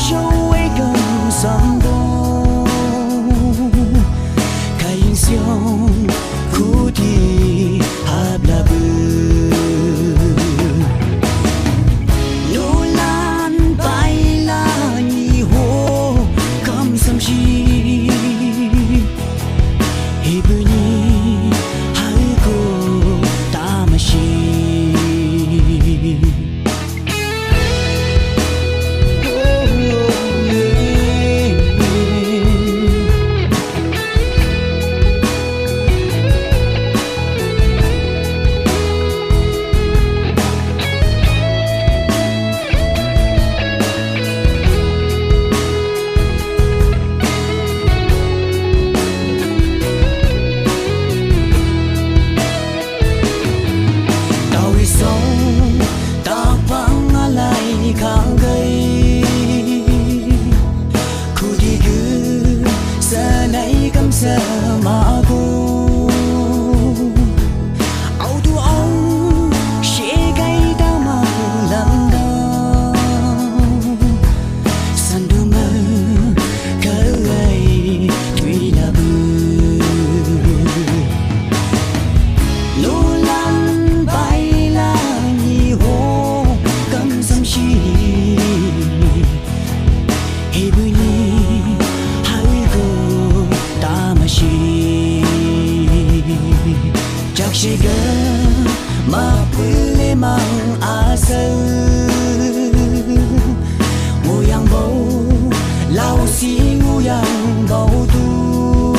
show ấy gần sầm đô cái siêu khu thì hấp là bự nô lan bay là nhị hồ cầm sầm chi hi bự nhị hai cô ta mà chi mà cô áo tu áo sẽ gây đau mà làm đau sân đu mơ cỡ ấy tuy là bự lô lăng bay là nhị hồ cầm sâm chi hi bự nhị chắc sẽ gỡ mà quên mang asa nguyang bầu lao xi nguyang bầu tu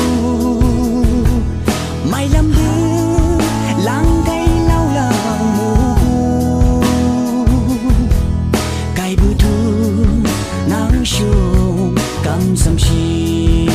mai lâm đưa lang cây lao là mù cây bưu thu nắng sương cầm sầm chi